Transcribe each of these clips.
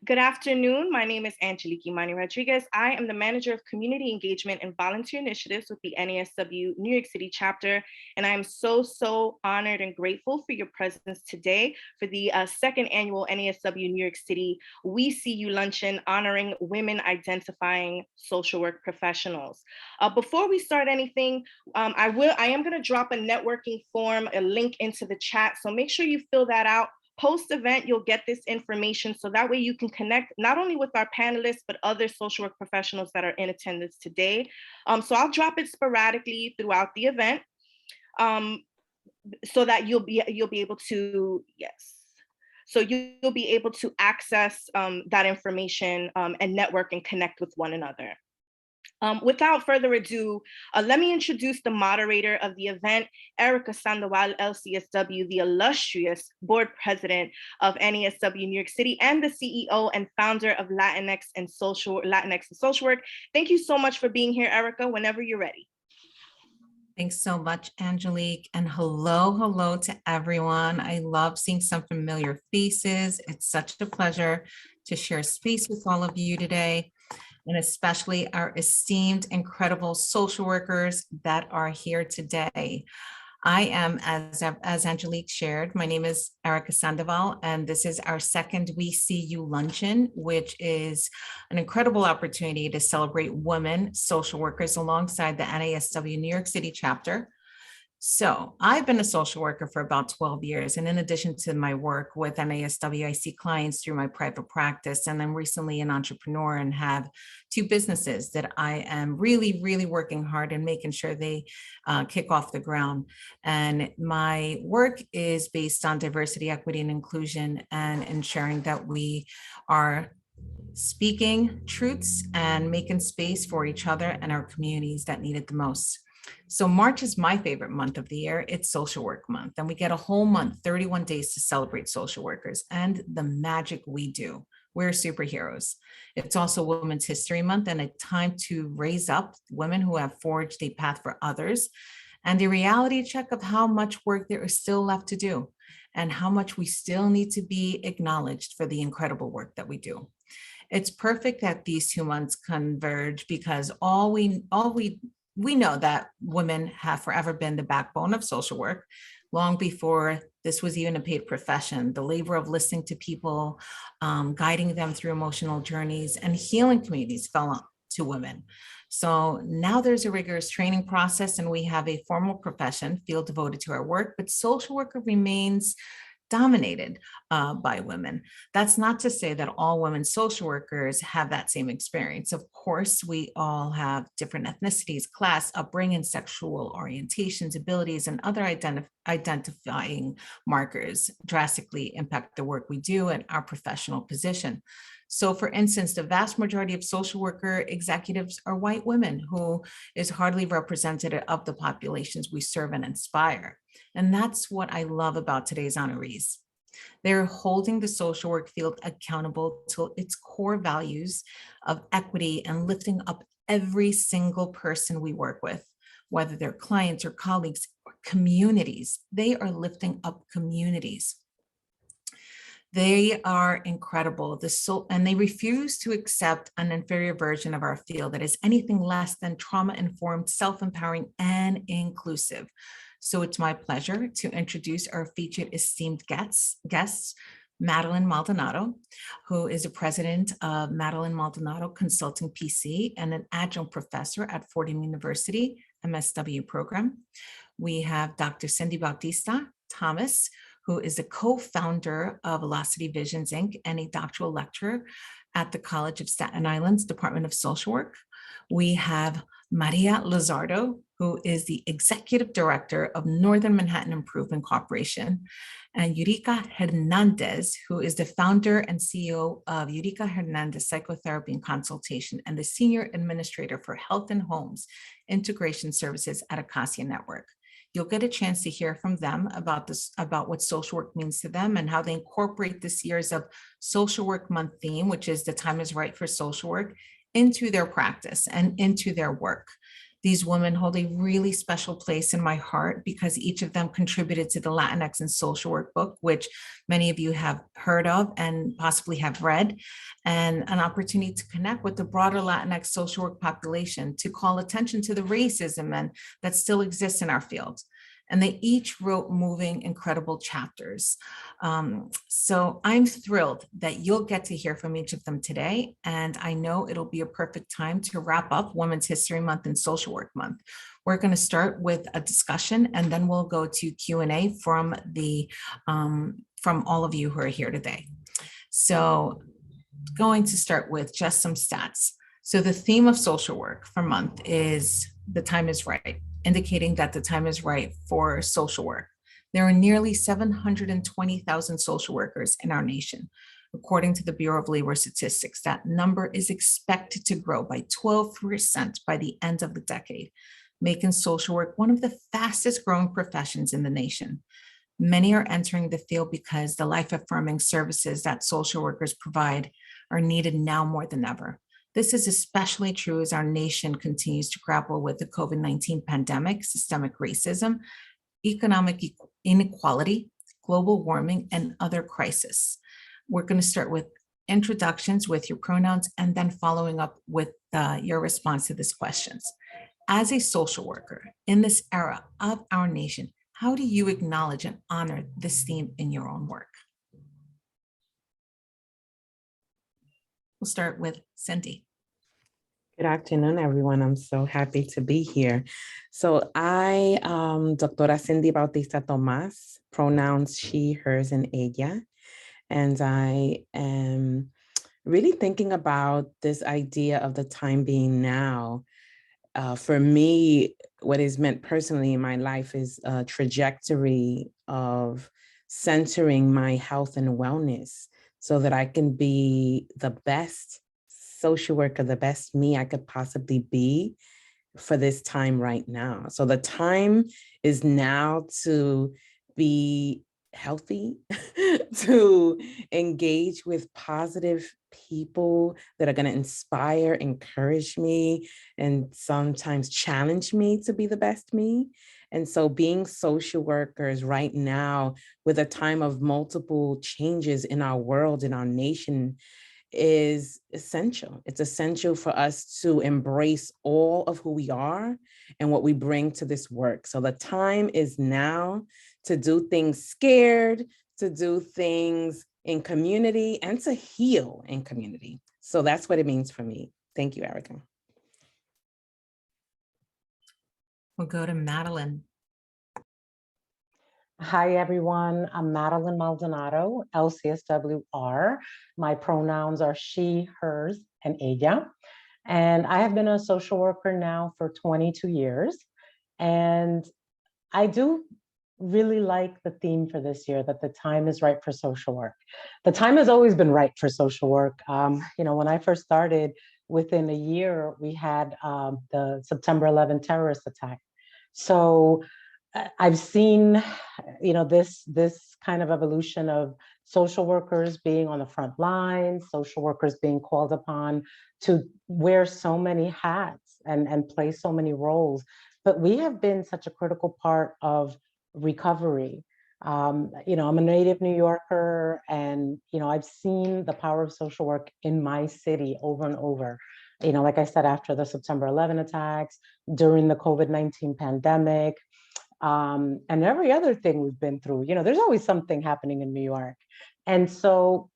Good afternoon. My name is Angelique Imani Rodriguez. I am the Manager of Community Engagement and Volunteer Initiatives with the NASW New York City chapter. And I am so honored and grateful for your presence today for the second annual NASW New York City We See You Luncheon honoring women identifying social work professionals. Before we start anything, I am going to drop a networking form, a link into the chat. So make sure you fill that out. Post-event, you'll get this information so that way you can connect not only with our panelists, but other social work professionals that are in attendance today. So I'll drop it sporadically throughout the event so that you'll be able to, yes. So you'll be able to access that information and network and connect with one another. Without further ado, let me introduce the moderator of the event, Erica Sandoval, LCSW, the illustrious board president of NASW New York City and the CEO and founder of Latinx and Social Work. Thank you so much for being here, Erica, whenever you're ready. Thanks so much, Angelique, and hello to everyone. I love seeing some familiar faces. It's such a pleasure to share space with all of you today, and especially our esteemed, incredible social workers that are here today. I am, as Angelique shared, my name is Erica Sandoval, and this is our second We See You Luncheon, which is an incredible opportunity to celebrate women social workers alongside the NASW New York City chapter. So I've been a social worker for about 12 years. And in addition to my work with NASW, I see clients through my private practice. And I'm recently an entrepreneur and have two businesses that I am really working hard and making sure they kick off the ground. And my work is based on diversity, equity, and inclusion, and ensuring that we are speaking truths and making space for each other and our communities that need it the most. So March is my favorite month of the year. It's Social Work Month, and we get a whole month, 31 days to celebrate social workers and the magic we do. We're superheroes. It's also Women's History Month and a time to raise up women who have forged a path for others, and a reality check of how much work there is still left to do and how much we still need to be acknowledged for the incredible work that we do. It's perfect that these 2 months converge because we know that women have forever been the backbone of social work, long before this was even a paid profession. The labor of listening to people, guiding them through emotional journeys, and healing communities fell to women. So now there's a rigorous training process, and we have a formal profession field devoted to our work, but social worker remains dominated by women. That's not to say that all women social workers have that same experience. Of course, we all have different ethnicities, class, upbringing, sexual orientations, abilities, and other identifying markers drastically impact the work we do and our professional position. So for instance, the vast majority of social worker executives are white women, who is hardly representative of the populations we serve and inspire. And that's what I love about today's honorees. They're holding the social work field accountable to its core values of equity and lifting up every single person we work with, whether they're clients or colleagues or communities. They are lifting up communities. They are incredible. And they refuse to accept an inferior version of our field that is anything less than trauma-informed, self-empowering, and inclusive. So it's my pleasure to introduce our featured esteemed guests, Madeline Maldonado, who is the president of Madeline Maldonado Consulting PC and an adjunct professor at Fordham University MSW program. We have Dr. Cindy Bautista-Thomas, who is the co-founder of Velocity Visions, Inc. and a doctoral lecturer at the College of Staten Island's Department of Social Work. We have Maria Lizardo, who is the executive director of Northern Manhattan Improvement Corporation, and Yurilka Hernandez, who is the founder and CEO of Yurilka Hernandez Psychotherapy and Consultation and the senior administrator for Health and Homes Integration Services at Acacia Network. You'll get a chance to hear from them about what social work means to them and how they incorporate this year's of Social Work Month theme, which is the time is right for social work, into their practice and into their work. These women hold a really special place in my heart because each of them contributed to the Latinx and Social Work book, which many of you have heard of and possibly have read, and an opportunity to connect with the broader Latinx social work population to call attention to the racism that still exists in our field. And they each wrote moving, incredible chapters. So I'm thrilled that you'll get to hear from each of them today. And I know it'll be a perfect time to wrap up Women's History Month and Social Work Month. We're going to start with a discussion, and then we'll go to Q&A from all of you who are here today. So going to start with just some stats. So the theme of social work for month is "The time is right," indicating that the time is right for social work. There are nearly 720,000 social workers in our nation. According to the Bureau of Labor Statistics, that number is expected to grow by 12% by the end of the decade, making social work one of the fastest growing professions in the nation. Many are entering the field because the life-affirming services that social workers provide are needed now more than ever. This is especially true as our nation continues to grapple with the COVID-19 pandemic, systemic racism, economic inequality, global warming, and other crises. We're going to start with introductions with your pronouns and then following up with your response to these questions. As a social worker in this era of our nation, how do you acknowledge and honor this theme in your own work? We'll start with Cindy. Good afternoon, everyone. I'm so happy to be here. So I, Doctora Cindy Bautista-Thomas, pronouns she, hers, and ella. And I am really thinking about this idea of the time being now. For me, what is meant personally in my life is a trajectory of centering my health and wellness so that I can be the best social worker, the best me I could possibly be for this time right now. So the time is now to be healthy, to engage with positive people that are going to inspire, encourage me, and sometimes challenge me to be the best me. And so being social workers right now, with a time of multiple changes in our world, in our nation, is essential. It's essential for us to embrace all of who we are and what we bring to this work. So the time is now to do things scared, to do things in community, and to heal in community. So that's what it means for me. Thank you, Erica. We'll go to Madeline. Hi, everyone. I'm Madeline Maldonado, LCSW-R. My pronouns are she, hers, and ella. And I have been a social worker now for 22 years. And I do really like the theme for this year, that the time is right for social work. The time has always been right for social work. When I first started, within a year, we had the September 11 terrorist attack. So I've seen, this kind of evolution of social workers being on the front lines, social workers being called upon to wear so many hats and play so many roles. But we have been such a critical part of recovery. I'm a native New Yorker, and, I've seen the power of social work in my city over and over. Like I said, after the September 11 attacks, during the COVID-19 pandemic, and every other thing we've been through, there's always something happening in New York. And so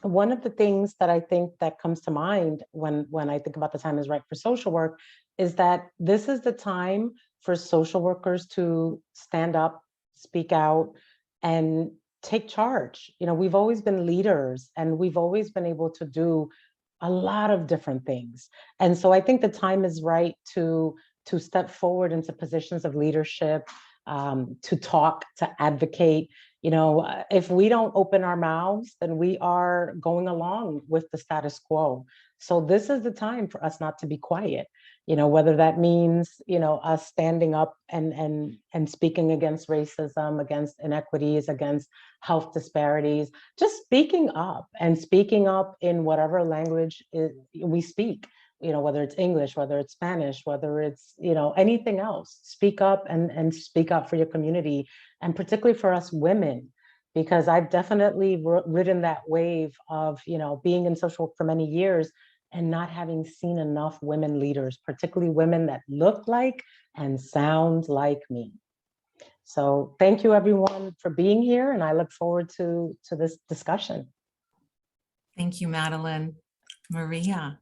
one of the things that I think that comes to mind when I think about the time is right for social work is that this is the time for social workers to stand up, speak out, and take charge. We've always been leaders, and we've always been able to do a lot of different things. And so I think the time is right to step forward into positions of leadership, to talk, to advocate. If we don't open our mouths, then we are going along with the status quo. So this is the time for us not to be quiet, whether that means, us standing up and speaking against racism, against inequities, against health disparities, just speaking up in whatever language we speak. whether it's English, whether it's Spanish, whether it's, anything else, speak up and speak up for your community, and particularly for us women, because I've definitely ridden that wave of, being in social work for many years and not having seen enough women leaders, particularly women that look like and sound like me. So thank you everyone for being here, and I look forward to this discussion. Thank you, Madeline. Maria.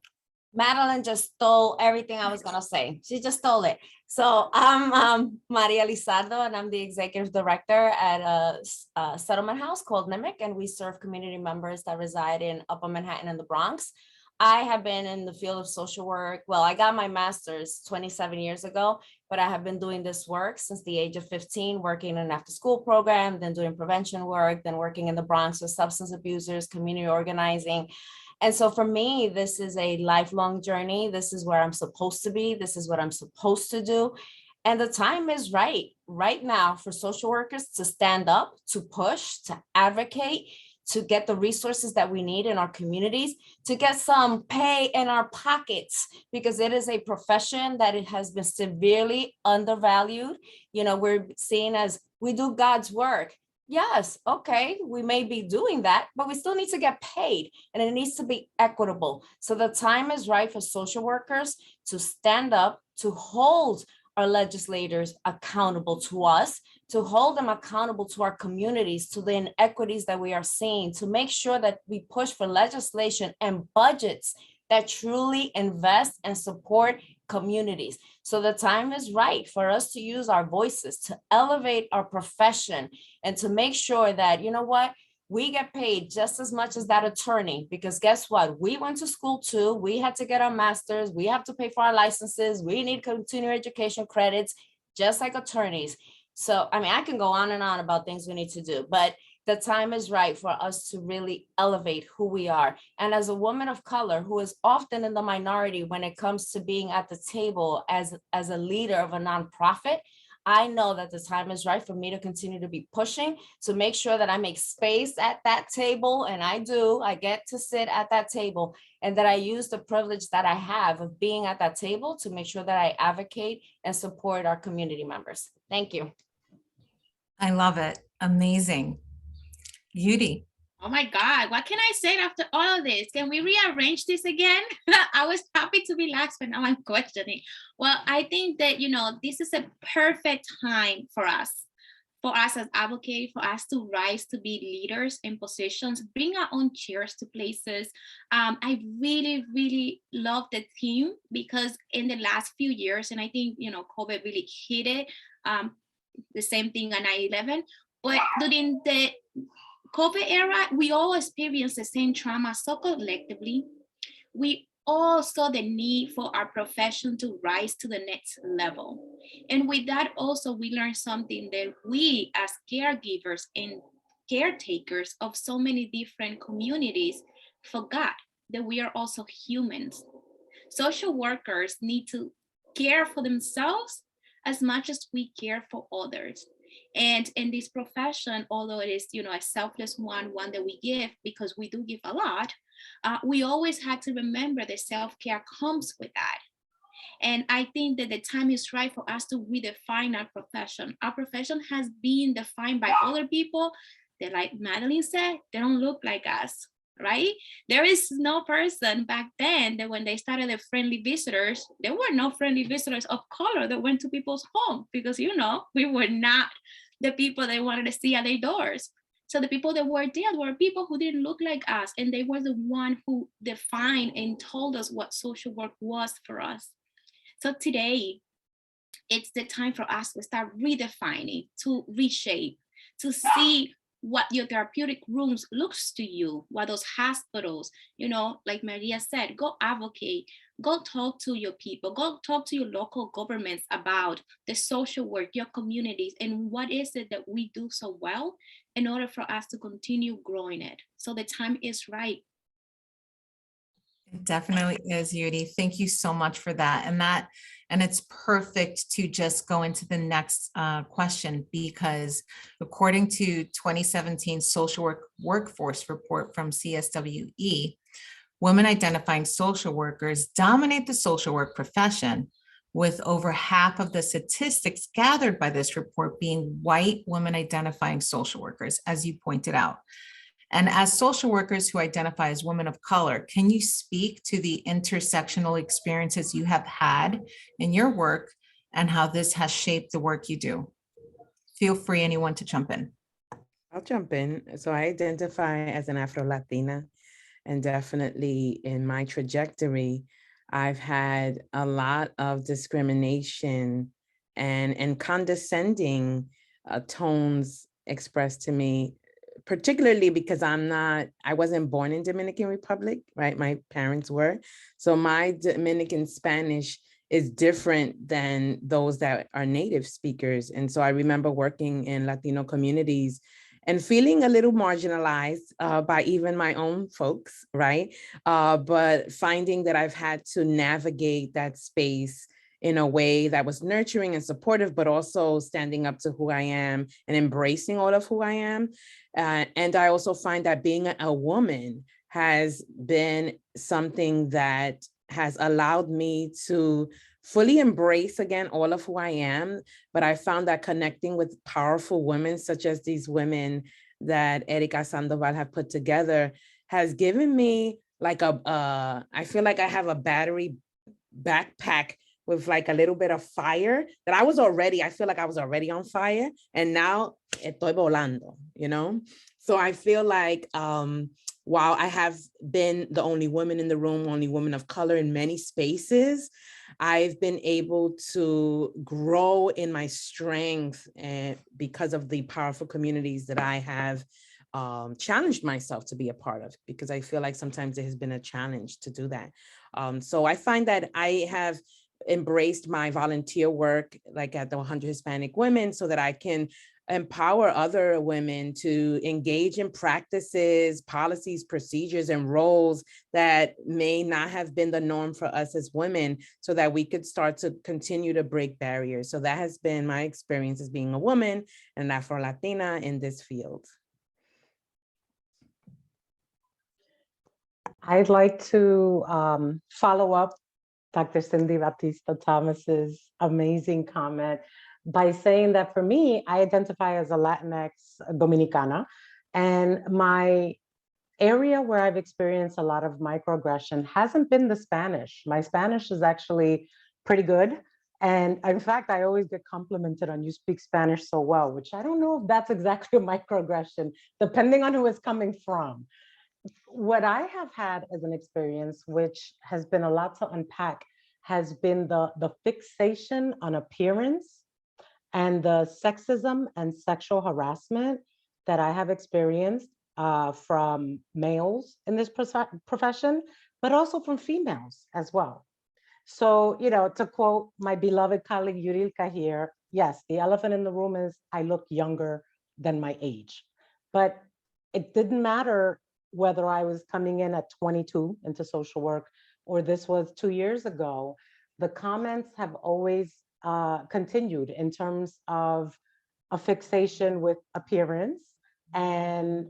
Madeline just stole everything I was going to say. She just stole it. So I'm Maria Lizardo, and I'm the executive director at a settlement house called NIMIC, and we serve community members that reside in Upper Manhattan and the Bronx. I have been in the field of social work. Well, I got my master's 27 years ago, but I have been doing this work since the age of 15, working in an after-school program, then doing prevention work, then working in the Bronx with substance abusers, community organizing. And so for me, this is a lifelong journey. This is where I'm supposed to be. This is what I'm supposed to do. And the time is right now for social workers to stand up, to push, to advocate, to get the resources that we need in our communities, to get some pay in our pockets, because it is a profession that it has been severely undervalued. We're seen as, we do God's work. Yes, okay, we may be doing that, but we still need to get paid, and it needs to be equitable. So the time is right for social workers to stand up, to hold our legislators accountable to us, to hold them accountable to our communities, to the inequities that we are seeing, to make sure that we push for legislation and budgets that truly invest and support communities. So the time is right for us to use our voices to elevate our profession and to make sure that, we get paid just as much as that attorney, because guess what? We went to school too. We had to get our masters. We have to pay for our licenses. We need continuing education credits, just like attorneys. So, I can go on and on about things we need to do, but the time is right for us to really elevate who we are. And as a woman of color who is often in the minority when it comes to being at the table as a leader of a nonprofit, I know that the time is right for me to continue to be pushing to make sure that I make space at that table. And I get to sit at that table, and that I use the privilege that I have of being at that table to make sure that I advocate and support our community members. Thank you. I love it. Amazing. Yuri. Oh my God, what can I say after all of this? Can we rearrange this again? I was happy to be last, but now I'm questioning. Well, I think that, this is a perfect time for us as advocates, for us to rise to be leaders in positions, bring our own chairs to places. I really, really love the theme, because in the last few years, and I think, COVID really hit it, the same thing on 9/11, but during the COVID era, we all experienced the same trauma so collectively. We all saw the need for our profession to rise to the next level. And with that also, we learned something, that we as caregivers and caretakers of so many different communities forgot that we are also humans. Social workers need to care for themselves as much as we care for others. And in this profession, although it is, a selfless one that we give, because we do give a lot, we always had to remember that self-care comes with that. And I think that the time is right for us to redefine our profession. Our profession has been defined by other people that, like Madeline said, they don't look like us, right? There is no person back then that when they started the friendly visitors, there were no friendly visitors of color that went to people's home, because, we were not the people they wanted to see at their doors. So the people that were there were people who didn't look like us, and they were the one who defined and told us what social work was for us. So today, it's the time for us to start redefining, to reshape, to see what your therapeutic rooms looks to you, what those hospitals, like Maria said, go advocate, go talk to your people, go talk to your local governments about the social work, your communities, and what is it that we do so well in order for us to continue growing it. So the time is right. It definitely is, Yuri. Thank you so much for that. And it's perfect to just go into the next question, because according to 2017 Social Work Workforce Report from CSWE, women identifying social workers dominate the social work profession, with over half of the statistics gathered by this report being white women identifying social workers, as you pointed out. And as social workers who identify as women of color, can you speak to the intersectional experiences you have had in your work and how this has shaped the work you do? Feel free, anyone, to jump in. I'll jump in. So I identify as an Afro-Latina, and definitely in my trajectory, I've had a lot of discrimination and condescending tones expressed to me, particularly because I wasn't born in Dominican Republic, right? My parents were. So my Dominican Spanish is different than those that are native speakers. And so I remember working in Latino communities and feeling a little marginalized by even my own folks, right? But finding that I've had to navigate that space in a way that was nurturing and supportive, but also standing up to who I am and embracing all of who I am. And I also find that being a woman has been something that has allowed me to fully embrace again all of who I am. But I found that connecting with powerful women, such as these women that Erika Sandoval have put together, has given me like I feel like I have a battery backpack with like a little bit of fire that I feel like I was already on fire, and now estoy volando, you know? So I feel like while I have been the only woman in the room, only woman of color in many spaces, I've been able to grow in my strength because of the powerful communities that I have challenged myself to be a part of, because I feel like sometimes it has been a challenge to do that. So I find that I have embraced my volunteer work, like at the 100 Hispanic Women, so that I can empower other women to engage in practices, policies, procedures, and roles that may not have been the norm for us as women, so that we could start to continue to break barriers. So that has been my experience as being a woman and Afro-Latina in this field. I'd like to follow up Dr. Cindy Bautista-Thomas's amazing comment by saying that for me, I identify as a Latinx Dominicana, and my area where I've experienced a lot of microaggression hasn't been the Spanish. My Spanish is actually pretty good. And in fact, I always get complimented on you speak Spanish so well, which I don't know if that's exactly a microaggression, depending on who it's coming from. What I have had as an experience, which has been a lot to unpack, has been the fixation on appearance and the sexism and sexual harassment that I have experienced from males in this profession, but also from females as well. So, you know, to quote my beloved colleague Yurilka here, yes, the elephant in the room is I look younger than my age, but it didn't matter whether I was coming in at 22 into social work or this was 2 years ago. The comments have always continued in terms of a fixation with appearance, and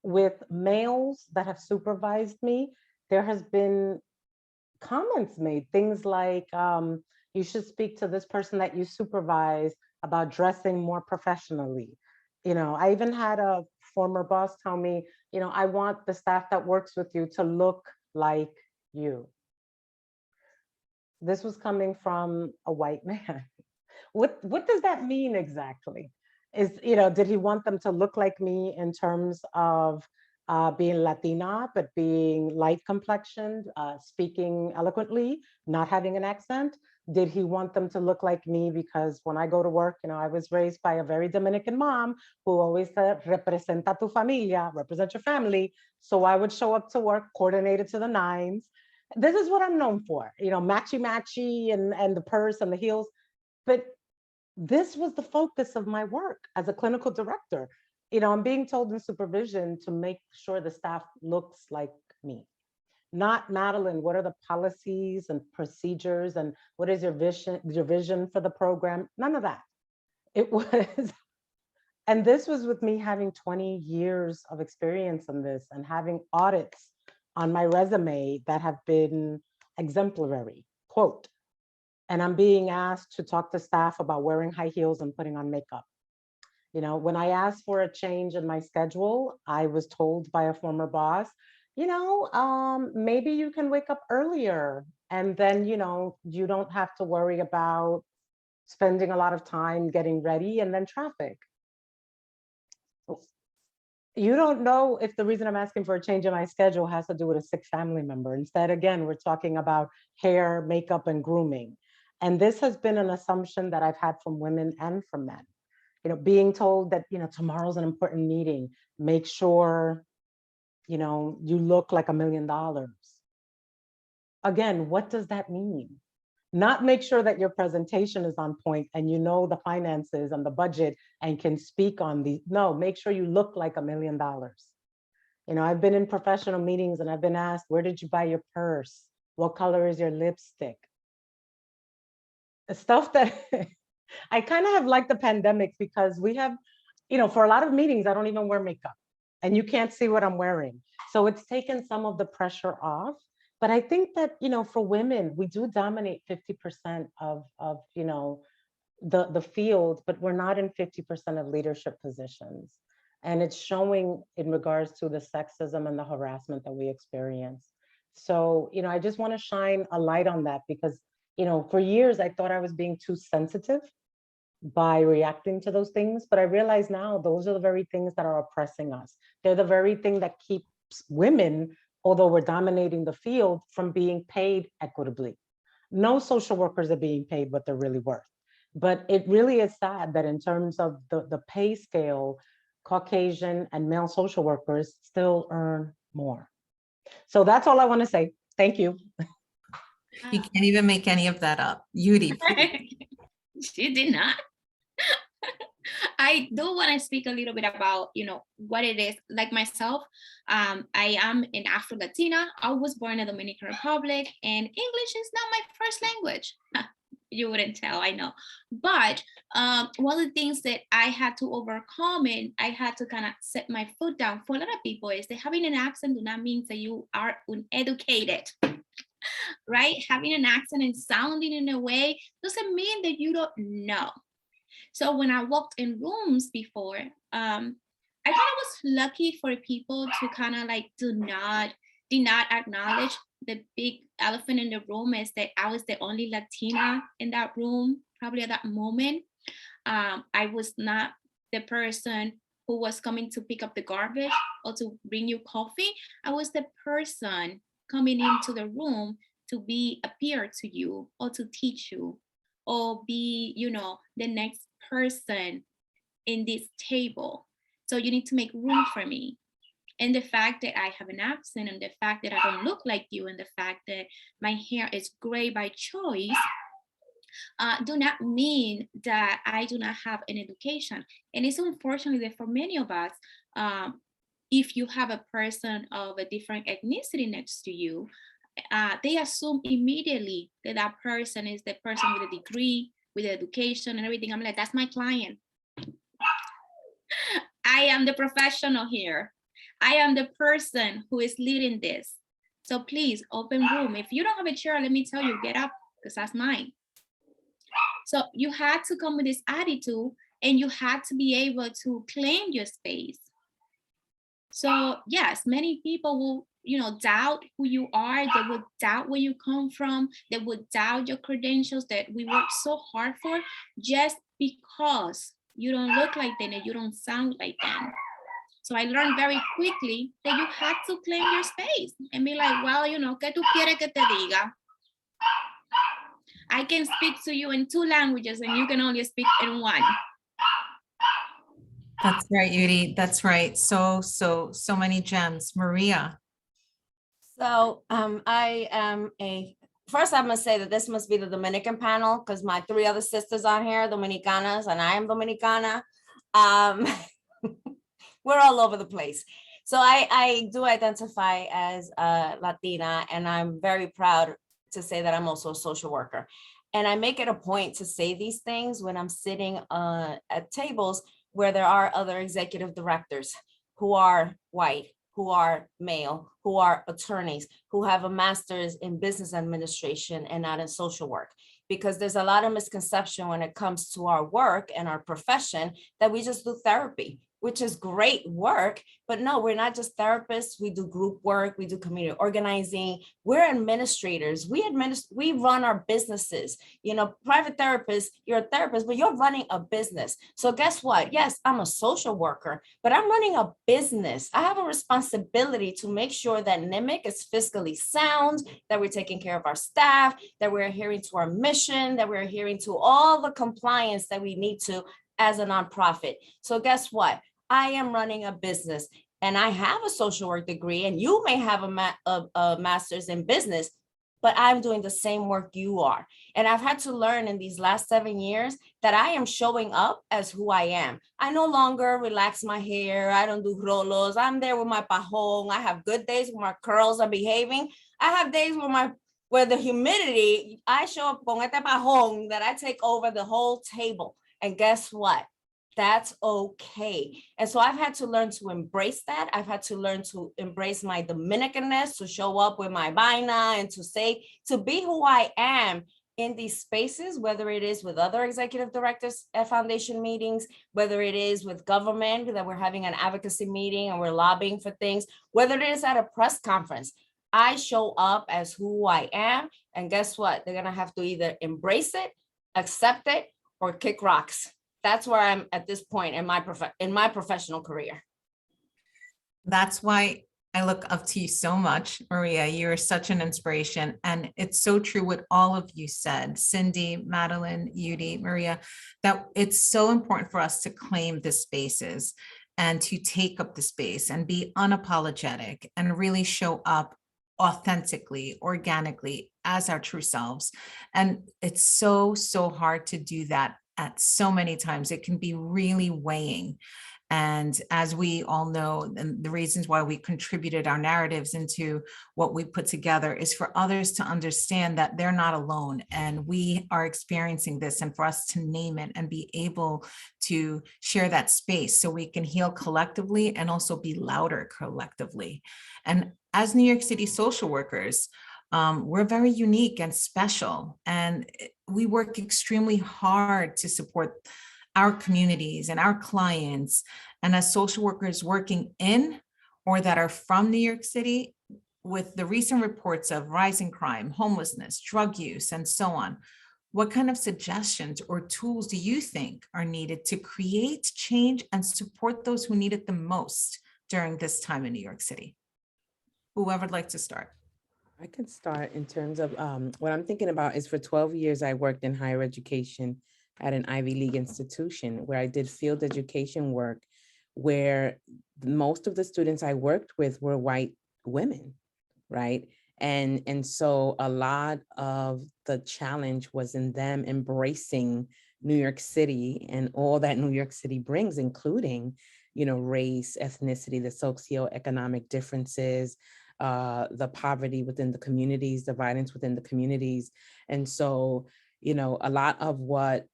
with males that have supervised me, there has been comments made, things like, you should speak to this person that you supervise about dressing more professionally. You know, I even had a former boss tell me, you know, I want the staff that works with you to look like you. This was coming from a white man. What does that mean exactly? Is, you know, did he want them to look like me in terms of being Latina, but being light complexioned, speaking eloquently, not having an accent? Did he want them to look like me because when I go to work, you know, I was raised by a very Dominican mom who always said, representa tu familia, represent your family. So I would show up to work coordinated to the nines. This is what I'm known for, you know, matchy and the purse and the heels. But this was the focus of my work as a clinical director. You know, I'm being told in supervision to make sure the staff looks like me. Not, Madeline, what are the policies and procedures and what is your vision for the program? None of that. It was, and this was with me having 20 years of experience in this and having audits on my resume that have been exemplary, quote, and I'm being asked to talk to staff about wearing high heels and putting on makeup. You know, when I asked for a change in my schedule, I was told by a former boss, maybe you can wake up earlier and then, you don't have to worry about spending a lot of time getting ready and then traffic. You don't know if the reason I'm asking for a change in my schedule has to do with a sick family member. Instead, again, we're talking about hair, makeup, and grooming. And this has been an assumption that I've had from women and from men. Being told that, tomorrow's an important meeting, make sure, you look like $1 million. Again, what does that mean? Not make sure that your presentation is on point and you know the finances and the budget and can speak on these. No, make sure you look like $1 million. I've been in professional meetings and I've been asked, where did you buy your purse? What color is your lipstick? Stuff that I kind of have liked the pandemic because we have, for a lot of meetings, I don't even wear makeup and you can't see what I'm wearing. So it's taken some of the pressure off. But I think that, for women, we do dominate 50% of the field, but we're not in 50% of leadership positions. And it's showing in regards to the sexism and the harassment that we experience. So, I just want to shine a light on that because, for years, I thought I was being too sensitive by reacting to those things. But I realize now those are the very things that are oppressing us. They're the very thing that keeps women, although we're dominating the field, from being paid equitably. No social workers are being paid what they're really worth. But it really is sad that in terms of the pay scale, Caucasian and male social workers still earn more. So that's all I want to say. Thank you. You can't even make any of that up. Yuri. She did not. I do want to speak a little bit about, what it is. Like myself, I am an Afro-Latina. I was born in the Dominican Republic, and English is not my first language. You wouldn't tell, I know. But one of the things that I had to overcome and I had to kind of set my foot down for a lot of people is that having an accent do not mean that you are uneducated. Right? Having an accent and sounding in a way doesn't mean that you don't know. So when I walked in rooms before, I kind of was lucky for people to kind of like did not acknowledge the big elephant in the room is that I was the only Latina in that room, probably at that moment. I was not the person who was coming to pick up the garbage or to bring you coffee. I was the person coming into the room to be a peer to you or to teach you or be, the next person in this table. So you need to make room for me. And the fact that I have an accent and the fact that I don't look like you and the fact that my hair is gray by choice do not mean that I do not have an education. And it's unfortunate that for many of us, if you have a person of a different ethnicity next to you, they assume immediately that that person is the person with a degree, with education and everything. I'm like, that's my client. I am the professional here. I am the person who is leading this. So please open room. If you don't have a chair, let me tell you, get up because that's mine. So you had to come with this attitude and you had to be able to claim your space. So yes, many people will, doubt who you are. They would doubt where you come from. They would doubt your credentials that we work so hard for just because you don't look like them and you don't sound like them. So I learned very quickly that you have to claim your space and be like, well, ¿qué tú quieres que te diga? I can speak to you in 2 languages and you can only speak in 1. That's right, Yuri. That's right. So many gems. Maria. So I am first I'm gonna say that this must be the Dominican panel because my 3 other sisters on here, Dominicanas, and I am Dominicana. We're all over the place. So I do identify as Latina, and I'm very proud to say that I'm also a social worker. And I make it a point to say these things when I'm sitting at tables where there are other executive directors who are white who are male, who are attorneys, who have a master's in business administration and not in social work. Because there's a lot of misconception when it comes to our work and our profession that we just do therapy, which is great work, but no, we're not just therapists. We do group work, we do community organizing, we're administrators, we run our businesses. You know, private therapists, you're a therapist, but you're running a business. So guess what? Yes, I'm a social worker, but I'm running a business. I have a responsibility to make sure that NIMIC is fiscally sound, that we're taking care of our staff, that we're adhering to our mission, that we're adhering to all the compliance that we need to as a nonprofit. So guess what? I am running a business and I have a social work degree, and you may have a master's in business, but I'm doing the same work you are. And I've had to learn in these last 7 years that I am showing up as who I am. I no longer relax my hair. I don't do rolos. I'm there with my pajón. I have good days where my curls are behaving. I have days where the humidity, I show up con este pajón that I take over the whole table. And guess what? That's okay. And so I've had to learn to embrace that. I've had to learn to embrace my Dominicanness, to show up with my vaina and to be who I am in these spaces, whether it is with other executive directors at foundation meetings, whether it is with government, that we're having an advocacy meeting and we're lobbying for things, whether it is at a press conference. I show up as who I am. And guess what? They're going to have to either embrace it, accept it, or kick rocks. That's where I'm at this point in my professional career. That's why I look up to you so much, Maria. You're such an inspiration. And it's so true what all of you said, Cindy, Madeline, Yudi, Maria, that it's so important for us to claim the spaces and to take up the space and be unapologetic and really show up authentically, organically, as our true selves. And it's so hard to do that at so many times. It can be really weighing. And as we all know, and the reasons why we contributed our narratives into what we put together is for others to understand that they're not alone and we are experiencing this, and for us to name it and be able to share that space so we can heal collectively and also be louder collectively. And as New York City social workers, we're very unique and special, and we work extremely hard to support our communities and our clients. And as social workers working in or that are from New York City, with the recent reports of rising crime, homelessness, drug use, and so on, what kind of suggestions or tools do you think are needed to create change and support those who need it the most during this time in New York City? Whoever would like to start. I can start in terms of what I'm thinking about is for 12 years, I worked in higher education at an Ivy League institution where I did field education work, where most of the students I worked with were white women, right? And so a lot of the challenge was in them embracing New York City and all that New York City brings, including, you know, race, ethnicity, the socioeconomic differences, the poverty within the communities, the violence within the communities. And so, you know, a lot of what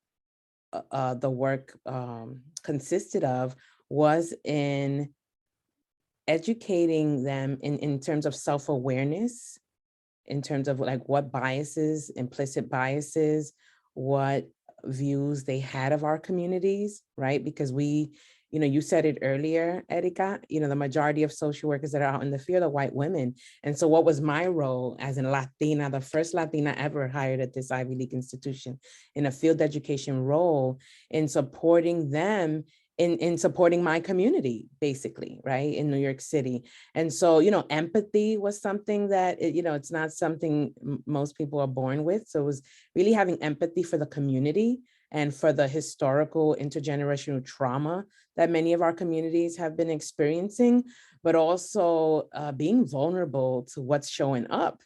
the work consisted of was in educating them in terms of self-awareness, in terms of like what biases, implicit biases, what views they had of our communities, right? Because we, you know, you said it earlier, Erika, you know, the majority of social workers that are out in the field are white women. And so what was my role as a Latina, the first Latina ever hired at this Ivy League institution in a field education role, in supporting them in supporting my community, basically, right, in New York City. And so, you know, empathy was something that, you know, it's not something most people are born with. So it was really having empathy for the community and for the historical intergenerational trauma that many of our communities have been experiencing, but also being vulnerable to what's showing up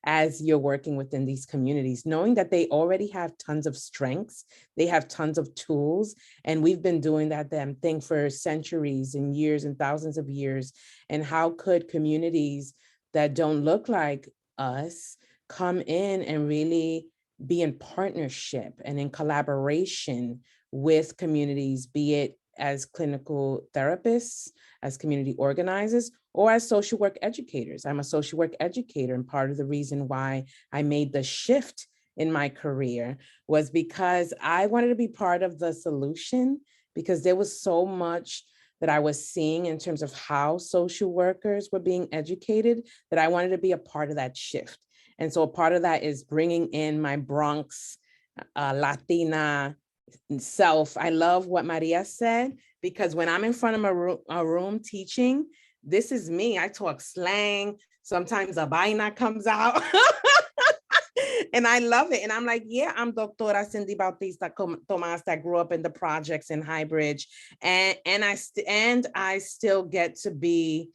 as you're working within these communities, knowing that they already have tons of strengths, they have tons of tools, and we've been doing that damn thing for centuries and years and thousands of years. And how could communities that don't look like us come in and really be in partnership and in collaboration with communities, be it as clinical therapists, as community organizers, or as social work educators. I'm a social work educator, and part of the reason why I made the shift in my career was because I wanted to be part of the solution, because there was so much that I was seeing in terms of how social workers were being educated, that I wanted to be a part of that shift. And so a part of that is bringing in my Bronx Latina self. I love what Maria said, because when I'm in front of a room teaching, this is me. I talk slang. Sometimes a vaina comes out. And I love it. And I'm like, yeah, I'm Doctora Cindy Bautista-Thomas that grew up in the projects in Highbridge. And I still get to be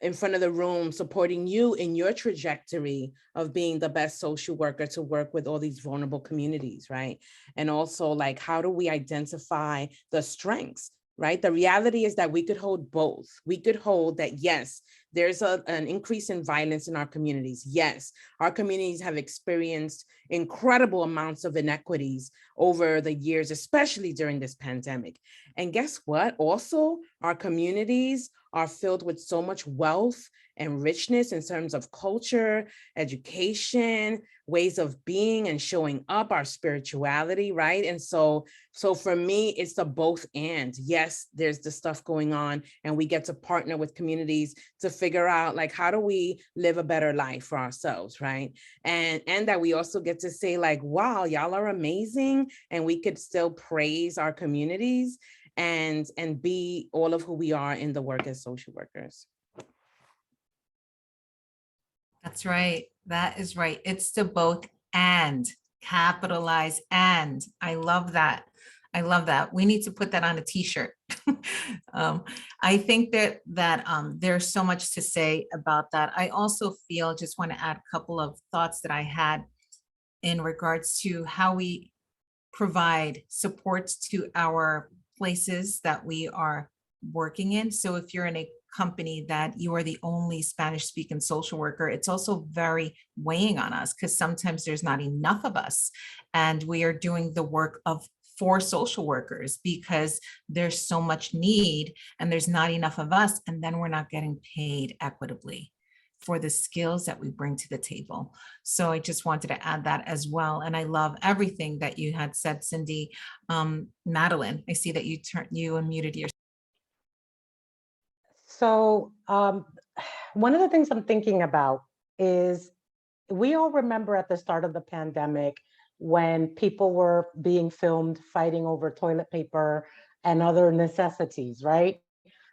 in front of the room supporting you in your trajectory of being the best social worker to work with all these vulnerable communities, right? And also, like, how do we identify the strengths, right? The reality is that we could hold both. We could hold that, yes, there's an increase in violence in our communities. Yes, our communities have experienced incredible amounts of inequities over the years, especially during this pandemic. And guess what? Also, our communities are filled with so much wealth and richness in terms of culture, education, ways of being and showing up, our spirituality, right? And so for me, it's the both and. Yes, there's the stuff going on, and we get to partner with communities to figure out, like, how do we live a better life for ourselves, right? And that we also get to say, like, wow, y'all are amazing, and we could still praise our communities and be all of who we are in the work as social workers. That's right. That is right. It's the both and, capitalize and. I love that. I love that. We need to put that on a t-shirt. I think that there's so much to say about that. I also feel, just want to add a couple of thoughts that I had in regards to how we provide supports to our places that we are working in. So if you're in a company that you are the only Spanish speaking social worker, it's also very weighing on us, because sometimes there's not enough of us, and we are doing the work of 4 social workers because there's so much need and there's not enough of us, and then we're not getting paid equitably for the skills that we bring to the table. So I just wanted to add that as well. And I love everything that you had said, Cindy. Madeline, I see that you unmuted yourself. So one of the things I'm thinking about is, we all remember at the start of the pandemic when people were being filmed fighting over toilet paper and other necessities, right?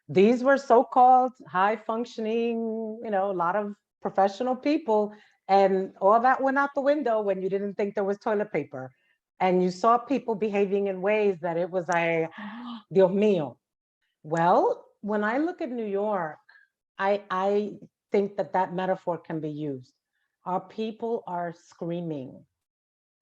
These were so-called high functioning, a lot of professional people, and all that went out the window when you didn't think there was toilet paper. And you saw people behaving in ways that it was like, Dios mío. Well, when I look at New York, I think that metaphor can be used. Our people are screaming.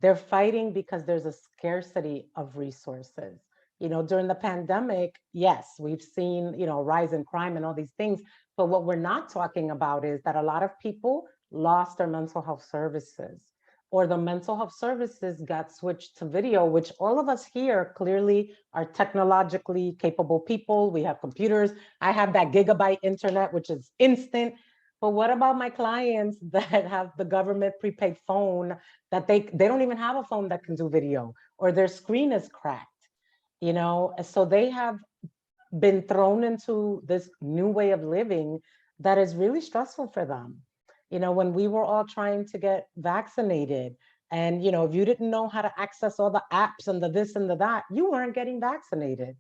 They're fighting because there's a scarcity of resources. During the pandemic, yes, we've seen, a rise in crime and all these things. But what we're not talking about is that a lot of people lost their mental health services, or the mental health services got switched to video, which all of us here clearly are technologically capable people. We have computers. I have that gigabyte internet, which is instant. But what about my clients that have the government prepaid phone that they don't even have a phone that can do video, or their screen is cracked, So they have been thrown into this new way of living that is really stressful for them. When we were all trying to get vaccinated, and if you didn't know how to access all the apps and the this and the that, you weren't getting vaccinated.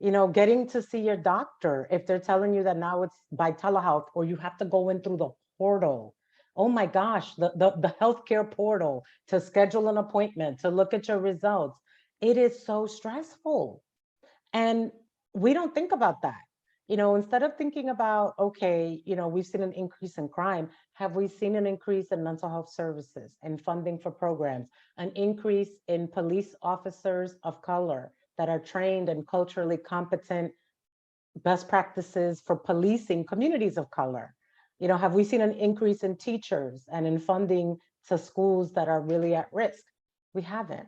Getting to see your doctor, if they're telling you that now it's by telehealth, or you have to go in through the portal. Oh my gosh, the healthcare portal to schedule an appointment, to look at your results. It is so stressful. And we don't think about that. Instead of thinking about, okay, we've seen an increase in crime, have we seen an increase in mental health services and funding for programs, an increase in police officers of color that are trained and culturally competent, best practices for policing communities of color? Have we seen an increase in teachers and in funding to schools that are really at risk? We haven't.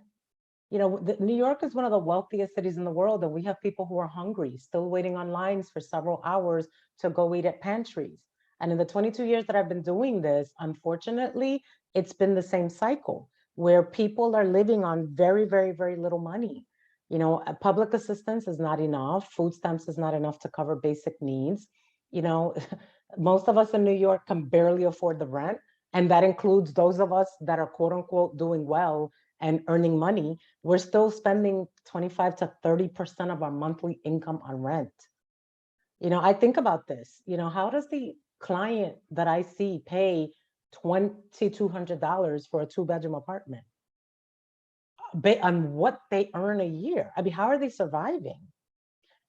You know, New York is one of the wealthiest cities in the world, and we have people who are hungry, still waiting on lines for several hours to go eat at pantries. And in the 22 years that I've been doing this, unfortunately, it's been the same cycle where people are living on very, very, very little money. You know, public assistance is not enough. Food stamps is not enough to cover basic needs. You know, most of us in New York can barely afford the rent. And that includes those of us that are quote unquote doing well and earning money. We're still spending 25 to 30% of our monthly income on rent. You know, I think about this, you know, how does the client that I see pay $2,200 for a 2-bedroom apartment on what they earn a year? I mean, how are they surviving?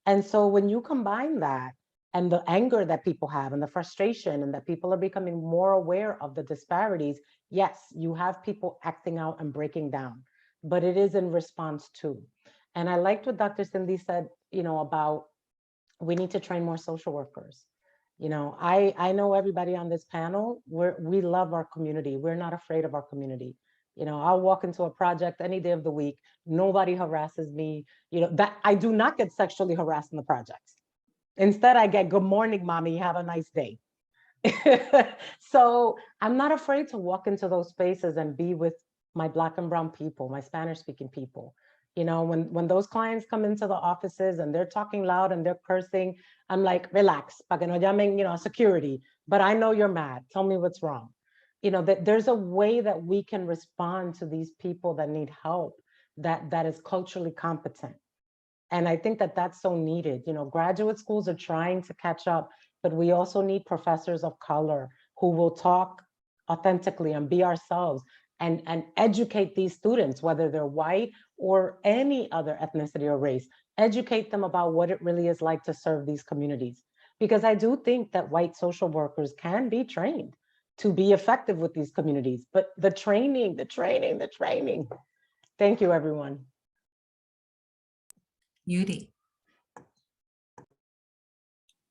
And so when you combine that and the anger that people have and the frustration and that people are becoming more aware of the disparities, yes, you have people acting out and breaking down, but it is in response to. And I liked what Dr. Cindy said, you know, about we need to train more social workers. You know, I know everybody on this panel, we love our community. We're not afraid of our community. You know, I'll walk into a project any day of the week. Nobody harasses me. You know, that I do not get sexually harassed in the projects. Instead, I get, good morning, mommy, have a nice day. So I'm not afraid to walk into those spaces and be with my Black and brown people, my Spanish speaking people. You know, when those clients come into the offices and they're talking loud and they're cursing, I'm like, relax, pa que no llamen, you know, security, but I know you're mad. Tell me what's wrong. You know, that there's a way that we can respond to these people that need help that is culturally competent. And I think that that's so needed. You know, graduate schools are trying to catch up, but we also need professors of color who will talk authentically and be ourselves and educate these students, whether they're white or any other ethnicity or race, educate them about what it really is like to serve these communities. Because I do think that white social workers can be trained to be effective with these communities, but the training. Thank you, everyone. Yuri.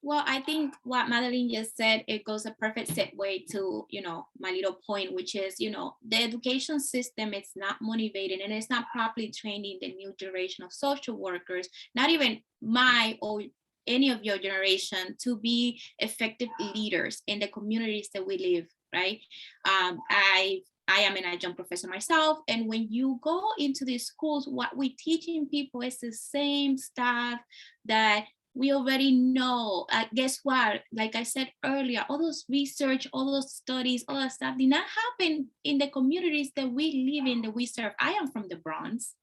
Well, I think what Madeline just said, it goes a perfect segue to, you know, my little point, which is, you know, the education system, it's not motivated and it's not properly training the new generation of social workers, not even my or any of your generation, to be effective leaders in the communities that we live, right? I am an adjunct professor myself. And when you go into these schools, what we're teaching people is the same stuff that we already know. Guess what? Like I said earlier, all those research, all those studies, all that stuff did not happen in the communities that we live in, that we serve. I am from the Bronx,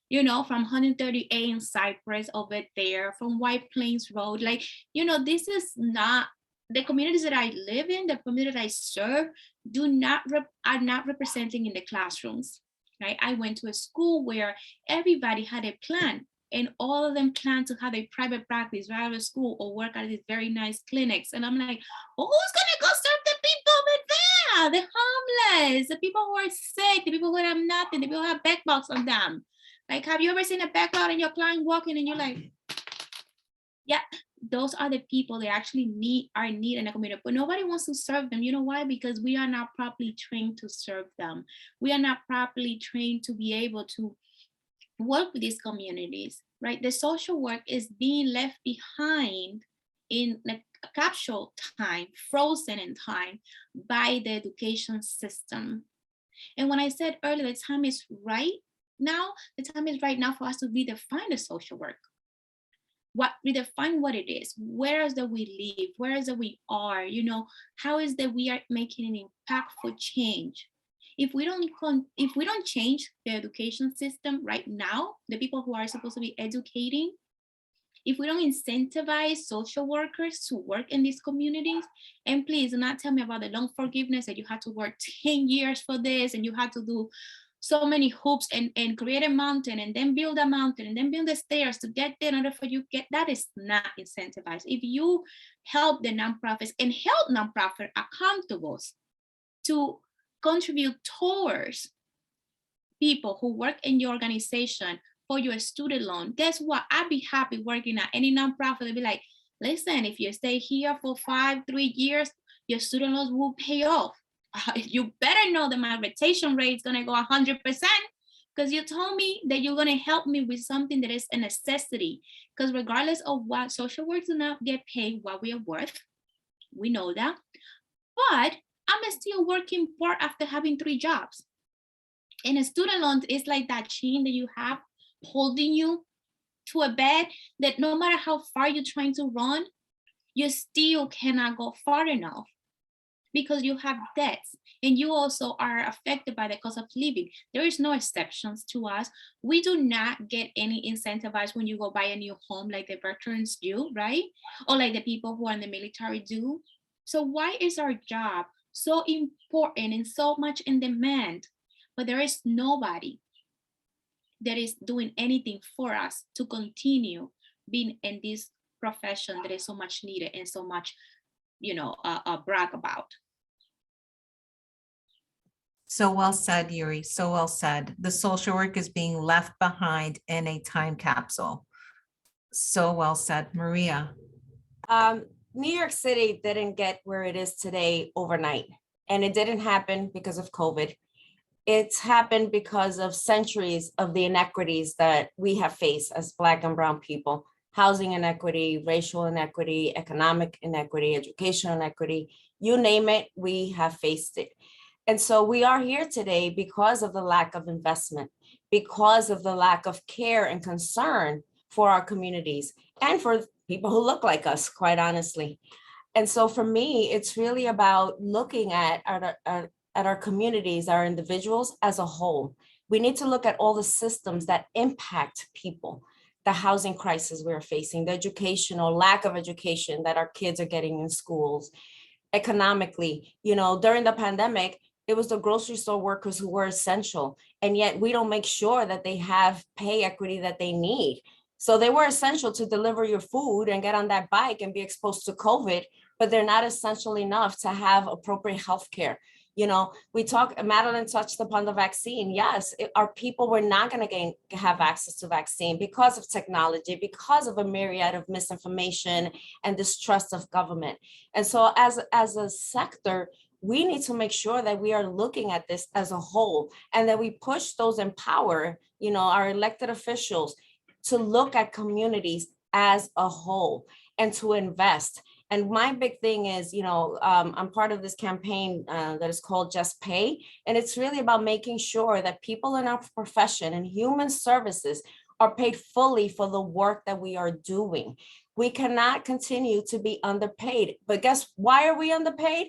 you know, from 138 in Cypress over there, from White Plains Road. Like, you know, this is not the communities that I live in, the community that I serve, are not representing in the classrooms, right? I went to a school where everybody had a plan, and all of them plan to have a private practice right out of school or work at these very nice clinics. And I'm like, well, who's gonna go serve the people over there? The homeless, the people who are sick, the people who have nothing, the people who have bedbugs on them. Like, have you ever seen a bedbug and your client walking and you're like, yeah, those are the people that actually are in need in the community, but nobody wants to serve them. You know why? Because we are not properly trained to serve them. We are not properly trained to be able to work with these communities, right? The social work is being left behind in a capsule time, frozen in time by the education system. And when I said earlier, the time is right now, the time is right now for us to redefine the social work. Redefine what it is. Where is that we live? Where is that we are? You know, how is that we are making an impactful change? If we don't change the education system right now, the people who are supposed to be educating, if we don't incentivize social workers to work in these communities, and please do not tell me about the loan forgiveness that you had to work 10 years for this and you had to do so many hoops and create a mountain and then build a mountain and then build the stairs to get there in order for you to get, that is not incentivized. If you help the nonprofits and help nonprofit accountables to contribute towards people who work in your organization for your student loan, guess what? I'd be happy working at any nonprofit to be like, listen, if you stay here for 3 years, your student loans will pay off. You better know that my retention rate is going to go 100% because you told me that you're going to help me with something that is a necessity. Because regardless of what, social work do not get paid what we are worth. We know that. But I'm still working part after having 3 jobs. And a student loan is like that chain that you have holding you to a bed that no matter how far you're trying to run, you still cannot go far enough because you have debts and you also are affected by the cost of living. There is no exceptions to us. We do not get any incentivized when you go buy a new home like the veterans do, right? Or like the people who are in the military do. So why is our job so important and so much in demand, but there is nobody that is doing anything for us to continue being in this profession that is so much needed and so much, brag about. So well said, Yuri. So well said. The social work is being left behind in a time capsule. So well said, Maria. New York City didn't get where it is today overnight, and it didn't happen because of COVID. It's happened because of centuries of the inequities that we have faced as Black and Brown people: housing inequity, racial inequity, economic inequity, educational inequity, you name it, we have faced it. And so we are here today because of the lack of investment, because of the lack of care and concern for our communities and for people who look like us, quite honestly. And so for me, it's really about looking at our communities, our individuals as a whole. We need to look at all the systems that impact people, the housing crisis we're facing, the educational lack of education that our kids are getting in schools. Economically, during the pandemic, it was the grocery store workers who were essential, and yet we don't make sure that they have pay equity that they need. So they were essential to deliver your food and get on that bike and be exposed to COVID, but they're not essential enough to have appropriate health care. Madeline touched upon the vaccine. Yes, our people were not going to have access to vaccine because of technology, because of a myriad of misinformation and distrust of government. And so as a sector, we need to make sure that we are looking at this as a whole and that we push those in power, our elected officials, to look at communities as a whole and to invest. And my big thing is, I'm part of this campaign that is called Just Pay. And it's really about making sure that people in our profession and human services are paid fully for the work that we are doing. We cannot continue to be underpaid. But guess why are we underpaid?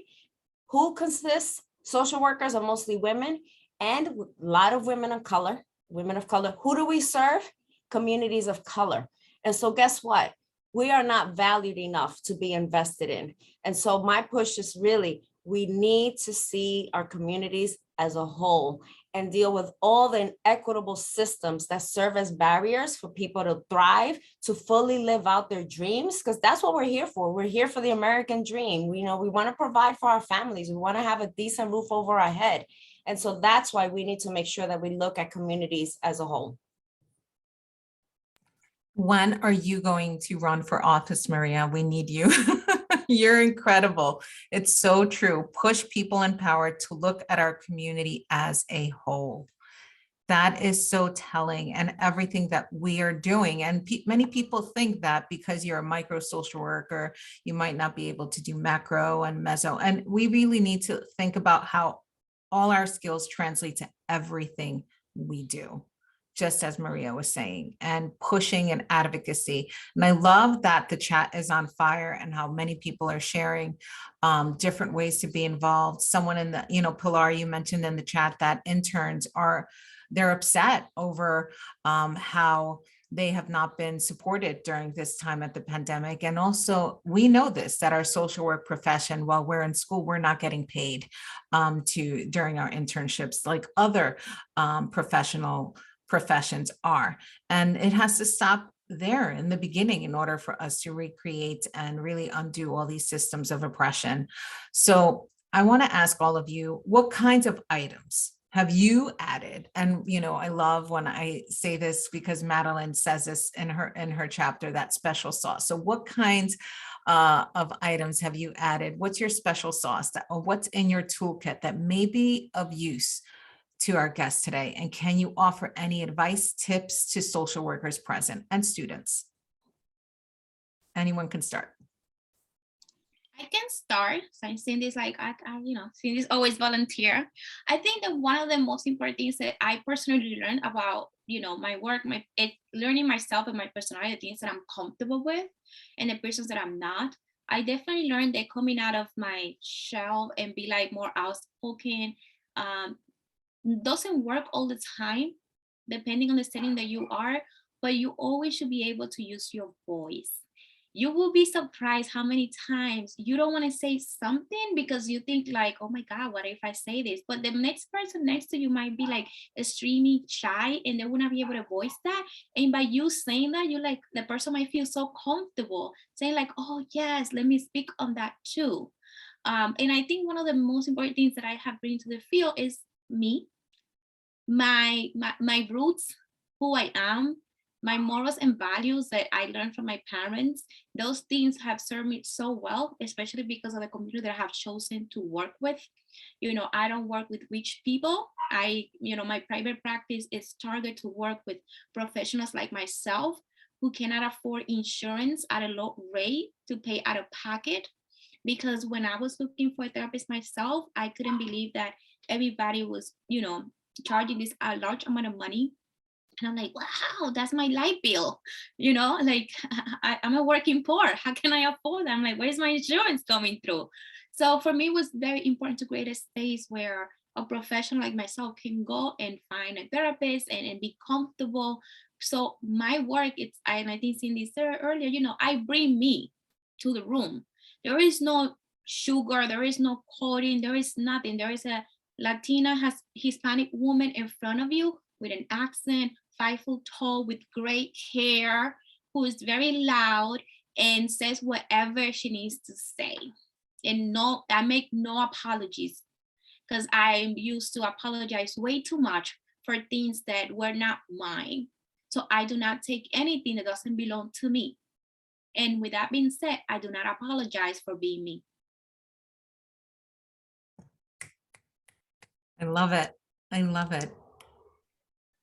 Who consists? Social workers are mostly women and a lot of women of color. Who do we serve? Communities of color. And so guess what? We are not valued enough to be invested in. And so my push is really, we need to see our communities as a whole and deal with all the inequitable systems that serve as barriers for people to thrive, to fully live out their dreams, because that's what we're here for. We're here for the American dream. We want to provide for our families. We want to have a decent roof over our head. And so that's why we need to make sure that we look at communities as a whole. When are you going to run for office, Maria? We need you. You're incredible. It's so true. Push people in power to look at our community as a whole. That is so telling, and everything that we are doing. And many people think that because you're a micro social worker, you might not be able to do macro and meso. And we really need to think about how all our skills translate to everything we do, just as Maria was saying, and pushing and advocacy. And I love that the chat is on fire and how many people are sharing different ways to be involved. Someone in the, Pilar, you mentioned in the chat that interns they're upset over how they have not been supported during this time at the pandemic. And also we know this, that our social work profession, while we're in school, we're not getting paid during our internships like other professions are. And it has to stop there in the beginning in order for us to recreate and really undo all these systems of oppression. So I want to ask all of you, what kinds of items have you added? And, I love when I say this because Madeline says this in her chapter, that special sauce. So what kinds of items have you added? What's your special sauce or what's in your toolkit that may be of use to our guest today? And can you offer any advice, tips to social workers present and students? Anyone can start. I can start. So I'm saying this like Cindy's always volunteer. I think that one of the most important things that I personally learned about, my work, learning myself and my personality, things that I'm comfortable with, and the persons that I'm not. I definitely learned that coming out of my shell and be like more outspoken doesn't work all the time, depending on the setting that you are. But you always should be able to use your voice. You will be surprised how many times you don't want to say something because you think like, oh my God, what if I say this? But the next person next to you might be like extremely shy and they will not be able to voice that. And by you saying that, you like, the person might feel so comfortable saying like, oh yes, let me speak on that too. And I think one of the most important things that I have bring to the field is me, my roots, who I am, my morals and values that I learned from my parents. Those things have served me so well, especially because of the community that I have chosen to work with. I don't work with rich people. My private practice is targeted to work with professionals like myself who cannot afford insurance at a low rate to pay out of pocket. Because when I was looking for a therapist myself, I couldn't believe that everybody was, charging this a large amount of money. And I'm like, wow, that's my light bill. Like I'm a working poor. How can I afford that? I'm like, where's my insurance coming through? So for me, it was very important to create a space where a professional like myself can go and find a therapist and be comfortable. So my work, and I think Cindy said earlier, I bring me to the room. There is no sugar, there is no coding, there is nothing. There is a Latina, Hispanic woman in front of you with an accent, 5 foot tall, with great hair, who is very loud and says whatever she needs to say. And I make no apologies, because I'm used to apologize way too much for things that were not mine. So I do not take anything that doesn't belong to me. And with that being said, I do not apologize for being me. I love it. I love it.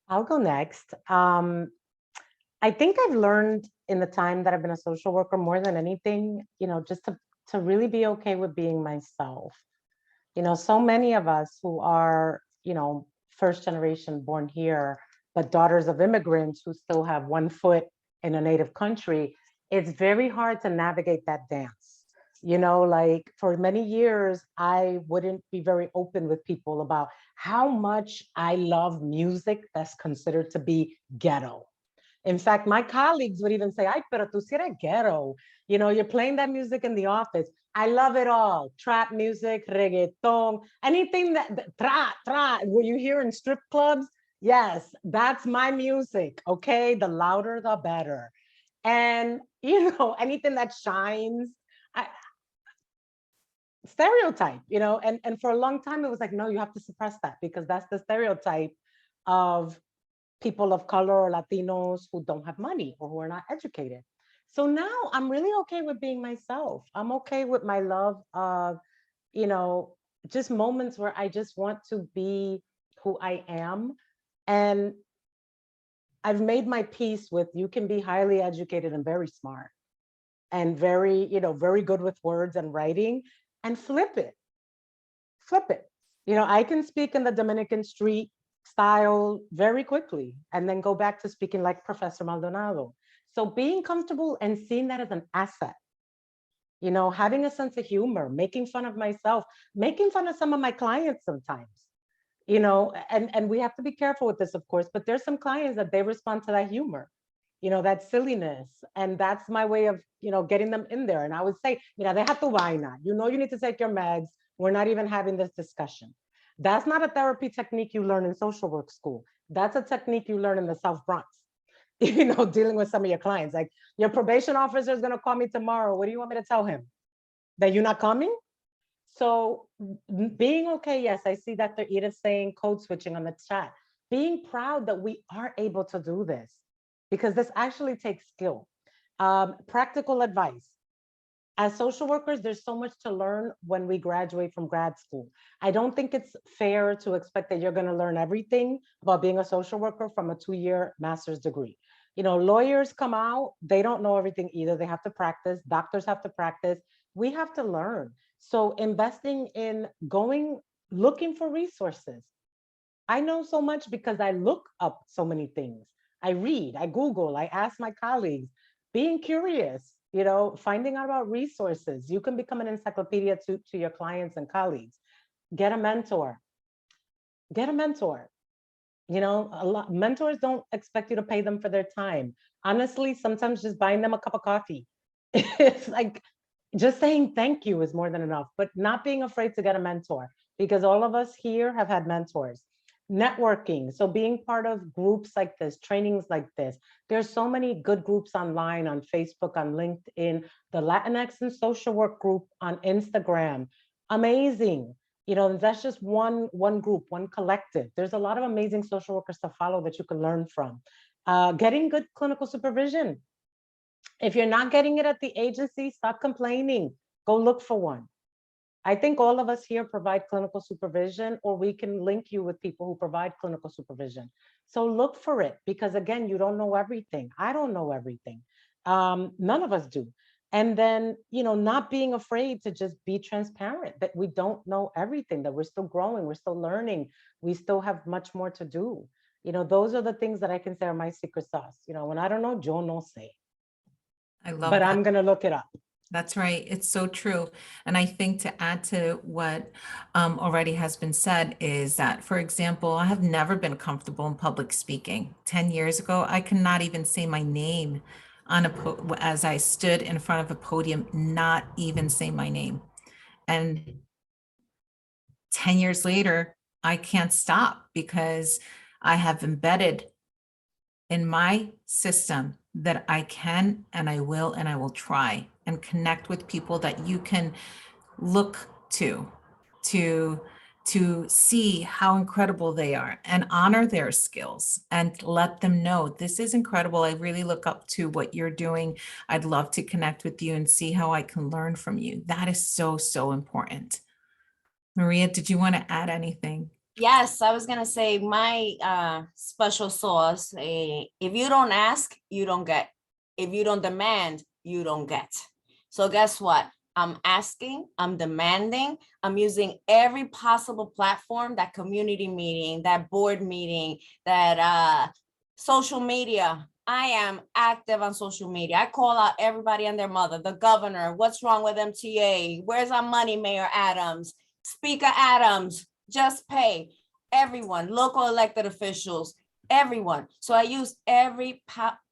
I'll go next. I think I've learned in the time that I've been a social worker more than anything, just to really be okay with being myself. So many of us who are, first generation born here, but daughters of immigrants who still have one foot in a native country, it's very hard to navigate that dance. Like for many years, I wouldn't be very open with people about how much I love music that's considered to be ghetto. In fact, my colleagues would even say, ay, pero tú si eres ghetto. You're playing that music in the office. I love it all. Trap music, reggaeton, anything that tra, what you hear in strip clubs. Yes, that's my music. Okay. The louder, the better. And, anything that shines, stereotype, and for a long time, it was like, no, you have to suppress that because that's the stereotype of people of color or Latinos who don't have money or who are not educated. So now I'm really okay with being myself. I'm okay with my love of, just moments where I just want to be who I am. And I've made my peace with, you can be highly educated and very smart and very, very good with words and writing, and flip it. I can speak in the Dominican street style very quickly and then go back to speaking like Professor Maldonado. So being comfortable and seeing that as an asset, having a sense of humor, making fun of myself, making fun of some of my clients sometimes, and we have to be careful with this, of course, but there's some clients that they respond to that humor, that silliness. And that's my way of, getting them in there. And I would say, deja tu vaina. You need to take your meds. We're not even having this discussion. That's not a therapy technique you learn in social work school. That's a technique you learn in the South Bronx, dealing with some of your clients. Like, your probation officer is going to call me tomorrow. What do you want me to tell him? That you're not coming? So being okay, yes, I see Dr. Edith saying code switching on the chat. Being proud that we are able to do this, because this actually takes skill. Practical advice. As social workers, there's so much to learn when we graduate from grad school. I don't think it's fair to expect that you're going to learn everything about being a social worker from a 2-year master's degree. You know, lawyers come out, they don't know everything either. They have to practice, doctors have to practice. We have to learn. So investing in looking for resources. I know so much because I look up so many things. I read, I Google, I ask my colleagues, being curious, you know, finding out about resources. You can become an encyclopedia to your clients and colleagues. Get a mentor. Get a mentor. You know, mentors don't expect you to pay them for their time. Honestly, sometimes just buying them a cup of coffee. It's like just saying thank you is more than enough, but not being afraid to get a mentor, because all of us here have had mentors. Networking, so being part of groups like this, trainings like this. There's so many good groups online, on Facebook, on LinkedIn, the Latinx and social work group on Instagram. Amazing. You know, that's just one group, one collective. There's a lot of amazing social workers to follow that you can learn from. Getting good clinical supervision. If you're not getting it at the agency, stop complaining. Go look for one. I think all of us here provide clinical supervision, or we can link you with people who provide clinical supervision. So look for it, because again, you don't know everything. I don't know everything. None of us do. And then, you know, not being afraid to just be transparent that we don't know everything, that we're still growing, we're still learning, we still have much more to do. You know, those are the things that I can say are my secret sauce. You know, when I don't know, yo no sé. I love But that. I'm going to look it up. That's right. It's so true. And I think to add to what already has been said is that, for example, I have never been comfortable in public speaking. 10 years ago, I could not even say my name on as I stood in front of a podium, not even say my name. And 10 years later, I can't stop, because I have embedded in my system that I can, and I will try and connect with people that you can look to see how incredible they are, and honor their skills and let them know, this is incredible. I really look up to what you're doing. I'd love to connect with you and see how I can learn from you. That is so, so important. Maria, did you want to add anything? Yes, I was gonna say my special sauce. If you don't ask, you don't get. If you don't demand, you don't get. So guess what? I'm asking, I'm demanding, I'm using every possible platform, that community meeting, that board meeting, that social media. I am active on social media. I call out everybody and their mother, the governor, what's wrong with MTA? Where's our money, Mayor Adams, Speaker Adams? Just pay. Everyone, local elected officials, everyone. So I use every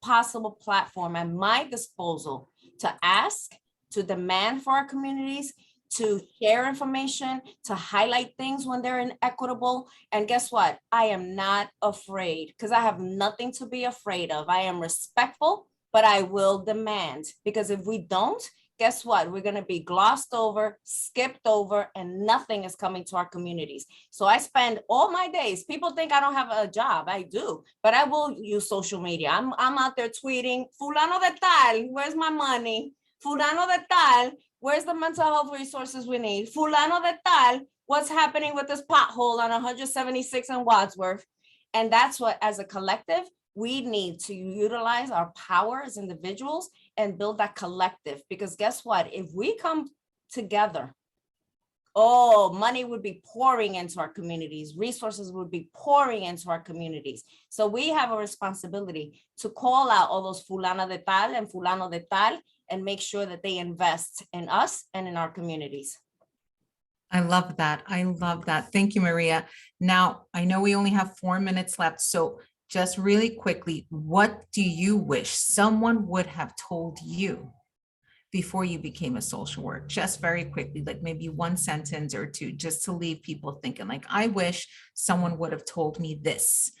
possible platform at my disposal to ask, to demand for our communities, to share information, to highlight things when they're inequitable. And guess what? I am not afraid, because I have nothing to be afraid of. I am respectful, but I will demand, because if we don't, guess what? We're going to be glossed over, skipped over, and nothing is coming to our communities. So I spend all my days, people think I don't have a job. I do, but I will use social media. I'm out there tweeting, fulano de tal, where's my money? Fulano de tal, where's the mental health resources we need? Fulano de tal, what's happening with this pothole on 176 in Wadsworth? And that's what, as a collective, we need to utilize our power as individuals and build that collective, because guess what? If we come together, oh, money would be pouring into our communities, resources would be pouring into our communities. So we have a responsibility to call out all those fulana de tal and fulano de tal and make sure that they invest in us and in our communities. I love that. I love that. Thank you, Maria. Now, I know we only have 4 minutes left, so just really quickly, what do you wish someone would have told you before you became a social worker? Just very quickly, like maybe one sentence or two, just to leave people thinking, like, I wish someone would have told me this.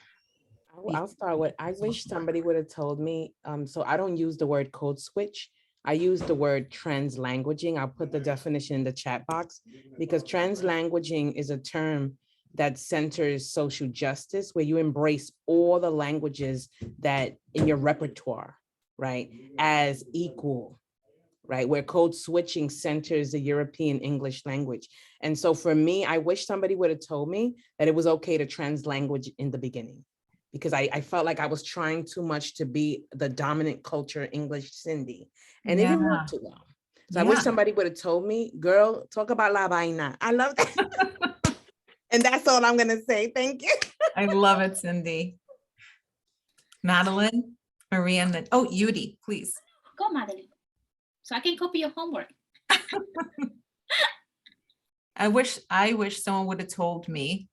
I'll start with, I wish somebody would have told me, so I don't use the word code switch. I use the word translanguaging. I'll put the definition in the chat box, because translanguaging is a term that centers social justice, where you embrace all the languages that in your repertoire, right, as equal, right? Where code switching centers the European English language. And so for me, I wish somebody would have told me that it was okay to trans language in the beginning, because I felt like I was trying too much to be the dominant culture English Cindy, and it didn't work too well. So I wish somebody would have told me, girl, talk about la vaina. I love that. And that's all I'm gonna say. Thank you. I love it, Cindy. Madeline, Maria, and then, oh, Yudi, please. Go, Madeline. So I can copy your homework. I wish someone would have told me.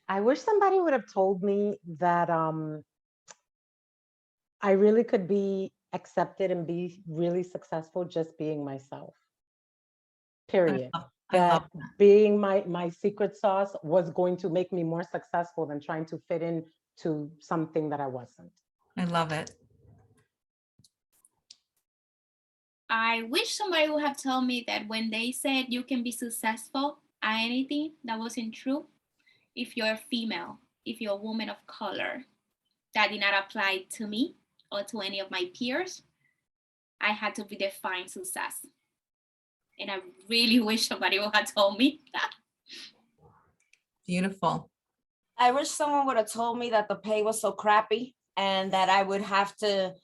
I wish somebody would have told me that I really could be accepted and be really successful just being myself. Period. I love That being my secret sauce was going to make me more successful than trying to fit into something that I wasn't. I love it. I wish somebody would have told me that when they said you can be successful at anything, that wasn't true. If you're a female, if you're a woman of color, that did not apply to me or to any of my peers. I had to redefine success. And I really wish somebody would have told me that. Beautiful. I wish someone would have told me that the pay was so crappy and that I would have to,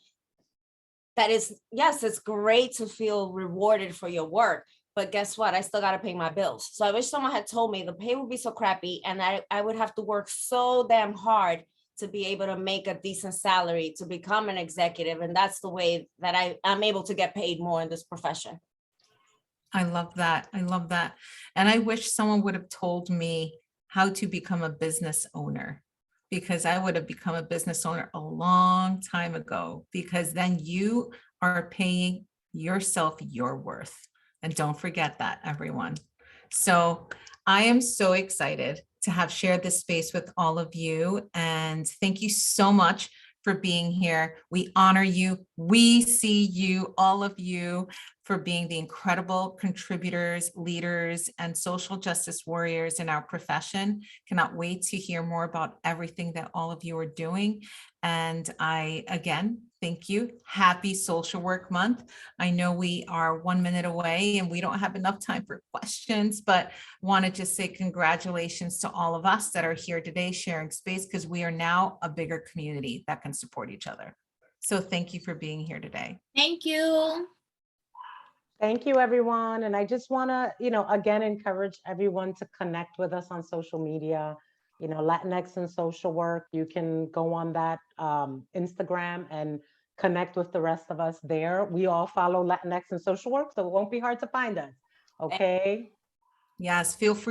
that is, yes, it's great to feel rewarded for your work, but guess what? I still got to pay my bills. So I wish someone had told me the pay would be so crappy and that I would have to work so damn hard to be able to make a decent salary, to become an executive. And that's the way that I'm able to get paid more in this profession. I love that. I love that. And I wish someone would have told me how to become a business owner, because I would have become a business owner a long time ago, because then you are paying yourself your worth. And don't forget that, everyone. So I am so excited to have shared this space with all of you. And thank you so much for being here. We honor you. We see you, all of you, for being the incredible contributors, leaders, and social justice warriors in our profession. Cannot wait to hear more about everything that all of you are doing. And I, again, thank you. Happy Social Work Month. I know we are 1 minute away and we don't have enough time for questions, but want to just say congratulations to all of us that are here today sharing space, because we are now a bigger community that can support each other. So thank you for being here today. Thank you. Thank you, everyone. And I just want to, again, encourage everyone to connect with us on social media, Latinx and social work. You can go on that Instagram and connect with the rest of us there. We all follow Latinx and social work, so it won't be hard to find us. Okay. Yes, feel free